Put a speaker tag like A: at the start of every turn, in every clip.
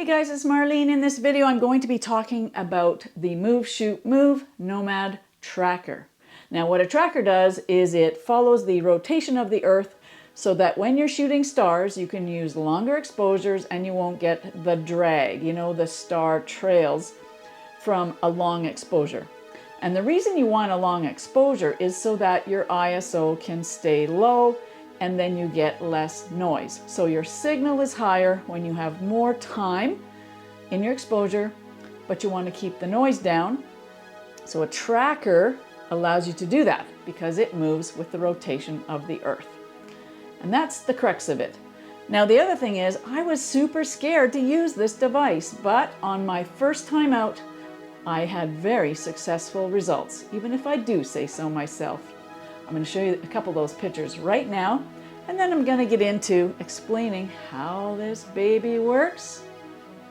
A: Hey guys, it's Marlene. In this video, I'm going to be talking about the Move, Shoot, Move Nomad Tracker. Now, what a tracker does is it follows the rotation of the Earth so that when you're shooting stars, you can use longer exposures and you won't get the drag, the star trails from a long exposure. And the reason you want a long exposure is so that your ISO can stay low and then you get less noise. So your signal is higher when you have more time in your exposure, but you want to keep the noise down. So a tracker allows you to do that because it moves with the rotation of the Earth. And that's the crux of it. Now the other thing is, I was super scared to use this device, but on my first time out, I had very successful results, even if I do say so myself. I'm going to show you a couple of those pictures right now, and then I'm going to get into explaining how this baby works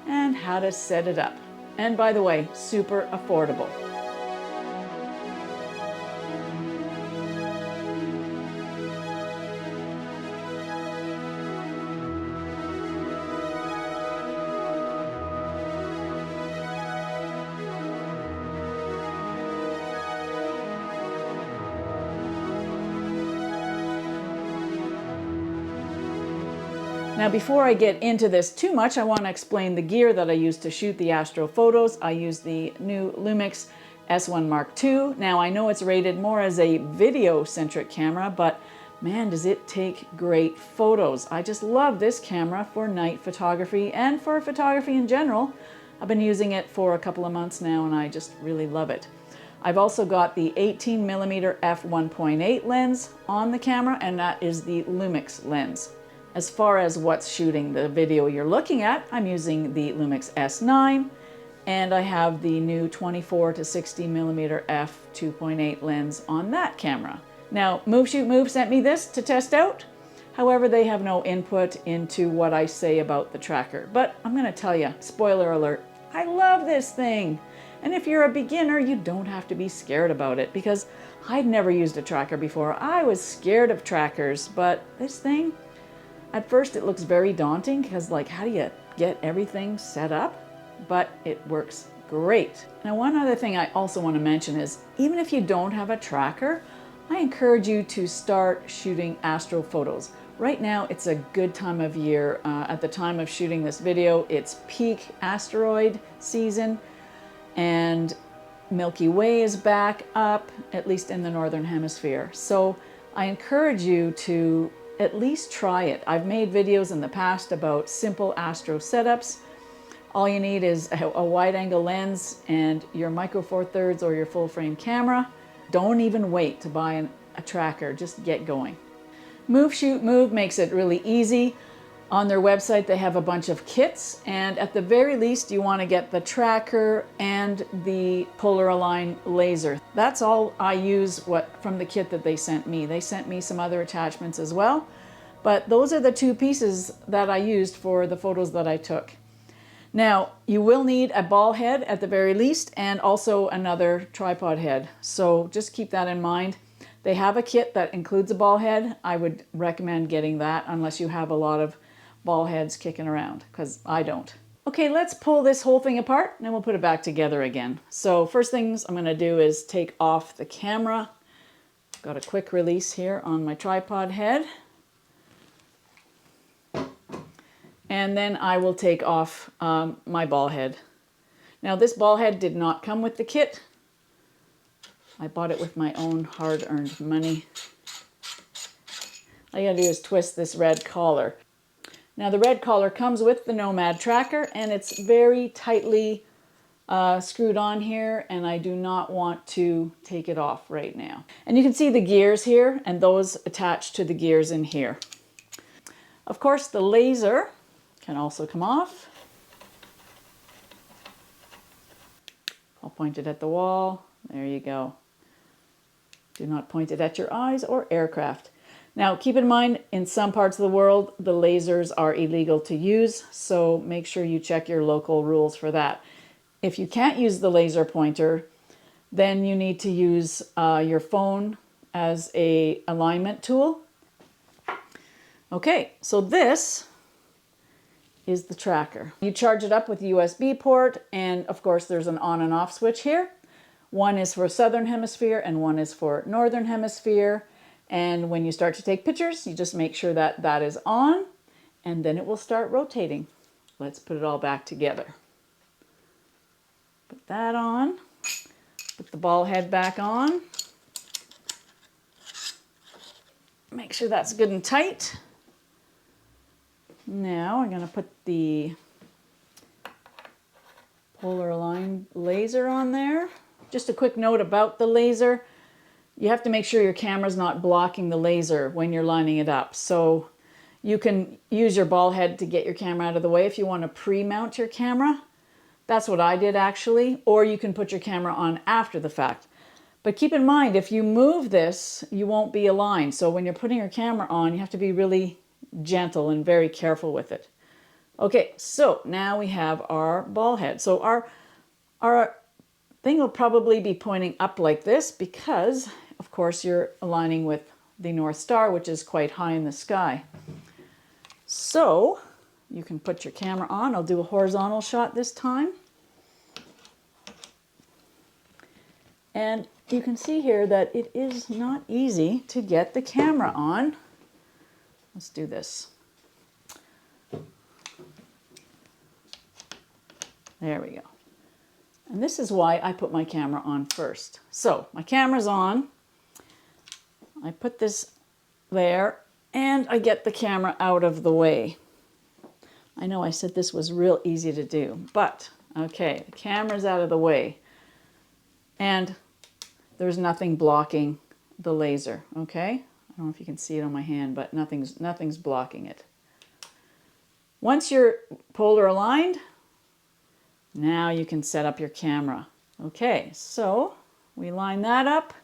A: and how to set it up. And by the way, super affordable. Now before I get into this too much, I want to explain the gear that I use to shoot the astro photos. I use the new Lumix S1 Mark II. Now I know it's rated more as a video-centric camera, but man, does it take great photos. I just love this camera for night photography and for photography in general. I've been using it for a couple of months now and I just really love it. I've also got the 18mm f1.8 lens on the camera, and that is the Lumix lens. As far as what's shooting the video you're looking at, I'm using the Lumix S9, and I have the new 24 to 60mm f2.8 lens on that camera. Now, Move Shoot Move sent me this to test out. However, they have no input into what I say about the tracker. But I'm going to tell you, spoiler alert, I love this thing. And if you're a beginner, you don't have to be scared about it, because I'd never used a tracker before. I was scared of trackers, but this thing, at first it looks very daunting because how do you get everything set up? But it works great. Now one other thing I also want to mention is, even if you don't have a tracker, I encourage you to start shooting astro photos. Right now it's a good time of year. At the time of shooting this video, it's peak asteroid season and Milky Way is back up, at least in the Northern Hemisphere. So I encourage you to at least try it. I've made videos in the past about simple astro setups. All you need is a wide angle lens and your micro four thirds or your full frame camera. Don't even wait to buy a tracker, just get going. Move Shoot Move makes it really easy. On their website they have a bunch of kits, and at the very least you want to get the tracker and the polar align laser. That's all I use from the kit that they sent me. They sent me some other attachments as well, but those are the two pieces that I used for the photos that I took. Now you will need a ball head at the very least, and also another tripod head, so just keep that in mind. They have a kit that includes a ball head. I would recommend getting that unless you have a lot of ball heads kicking around, because I don't. Okay, let's pull this whole thing apart and then we'll put it back together again. So first things I'm going to do is take off the camera. Got a quick release here on my tripod head. And then I will take off my ball head. Now this ball head did not come with the kit. I bought it with my own hard-earned money. All you gotta do is twist this red collar. Now the red collar comes with the Nomad tracker, and it's very tightly screwed on here, and I do not want to take it off right now. And you can see the gears here, and those attach to the gears in here. Of course, the laser can also come off. I'll point it at the wall. There you go. Do not point it at your eyes or aircraft. Now keep in mind, in some parts of the world, the lasers are illegal to use, so make sure you check your local rules for that. If you can't use the laser pointer, then you need to use your phone as an alignment tool. Okay, so this is the tracker. You charge it up with a USB port, and of course there's an on and off switch here. One is for Southern Hemisphere and one is for Northern Hemisphere. And when you start to take pictures, you just make sure that that is on, and then it will start rotating. Let's put it all back together. Put that on. Put the ball head back on. Make sure that's good and tight. Now I'm going to put the polar aligned laser on there. Just a quick note about the laser. You have to make sure your camera's not blocking the laser when you're lining it up. So you can use your ball head to get your camera out of the way if you want to pre-mount your camera. That's what I did actually. Or you can put your camera on after the fact. But keep in mind, if you move this, you won't be aligned. So when you're putting your camera on, you have to be really gentle and very careful with it. Okay, so now we have our ball head. So our thing will probably be pointing up like this because, of course, you're aligning with the North Star, which is quite high in the sky. So you can put your camera on. I'll do a horizontal shot this time. And you can see here that it is not easy to get the camera on. Let's do this. There we go. And this is why I put my camera on first. So my camera's on. I put this there and I get the camera out of the way. I know I said this was real easy to do, but okay, the camera's out of the way. And there's nothing blocking the laser, okay? I don't know if you can see it on my hand, but nothing's blocking it. Once you're polar aligned, now you can set up your camera. Okay, so we line that up,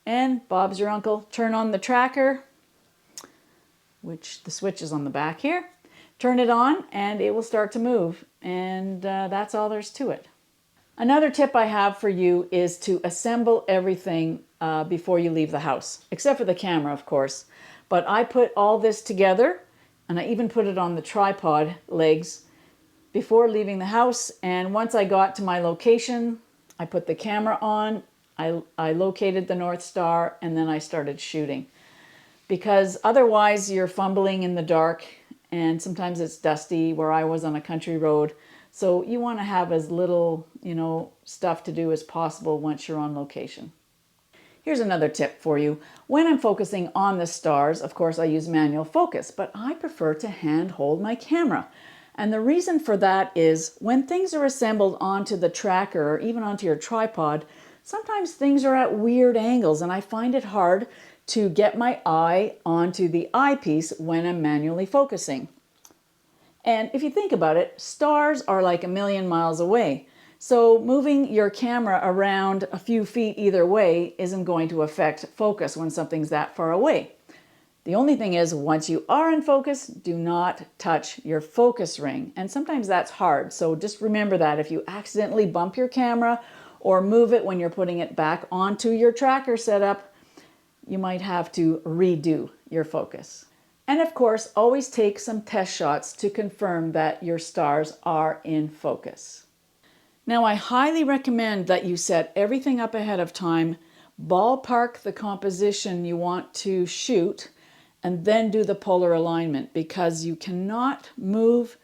A: and Bob's your uncle. Turn on the tracker, which the switch is on the back here. Turn it on, and it will start to move, and that's all there's to it. Another tip I have for you is to assemble everything before you leave the house, except for the camera, of course. But I put all this together, and I even put it on the tripod legs before leaving the house. And once I got to my location, I put the camera on, I located the North Star, and then I started shooting. Because otherwise you're fumbling in the dark, and sometimes it's dusty where I was on a country road. So you want to have as little, stuff to do as possible once you're on location. Here's another tip for you. When I'm focusing on the stars, of course I use manual focus, but I prefer to hand hold my camera. And the reason for that is when things are assembled onto the tracker or even onto your tripod, sometimes things are at weird angles and I find it hard to get my eye onto the eyepiece when I'm manually focusing. And if you think about it, stars are like a million miles away. So moving your camera around a few feet either way isn't going to affect focus when something's that far away. The only thing is, once you are in focus, do not touch your focus ring. And sometimes that's hard. So just remember that if you accidentally bump your camera or move it when you're putting it back onto your tracker setup, you might have to redo your focus. And of course, always take some test shots to confirm that your stars are in focus. Now, I highly recommend that you set everything up ahead of time, ballpark the composition you want to shoot, and then do the polar alignment because you cannot move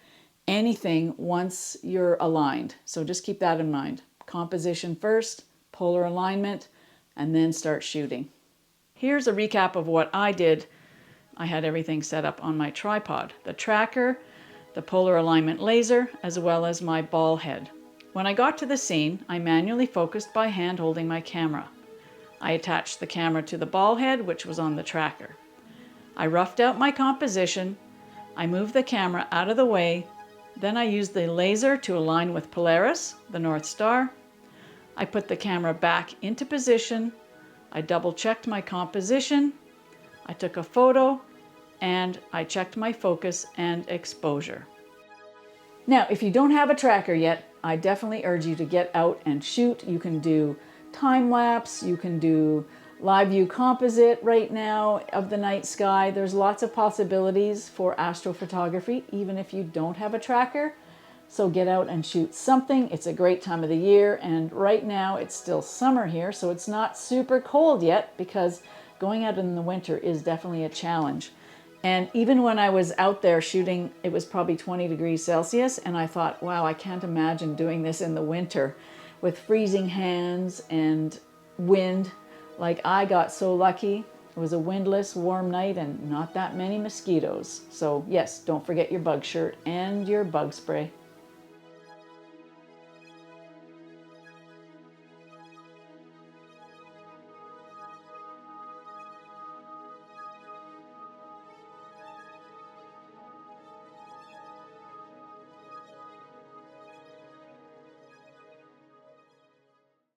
A: anything once you're aligned. So just keep that in mind. Composition first, polar alignment, and then start shooting. Here's a recap of what I did. I had everything set up on my tripod, the tracker, the polar alignment laser, as well as my ball head. When I got to the scene, I manually focused by hand holding my camera. I attached the camera to the ball head, which was on the tracker. I roughed out my composition. I moved the camera out of the way. Then I used the laser to align with Polaris, the North Star. I put the camera back into position. I double-checked my composition. I took a photo, and I checked my focus and exposure. Now, if you don't have a tracker yet, I definitely urge you to get out and shoot. You can do time lapse, you can do live view composite right now of the night sky. There's lots of possibilities for astrophotography, even if you don't have a tracker. So get out and shoot something. It's a great time of the year, and right now it's still summer here, so it's not super cold yet, because going out in the winter is definitely a challenge. And even when I was out there shooting, it was probably 20 degrees Celsius, and I thought, wow, I can't imagine doing this in the winter with freezing hands and wind. Like, I got so lucky. It was a windless, warm night and not that many mosquitoes. So yes, don't forget your bug shirt and your bug spray.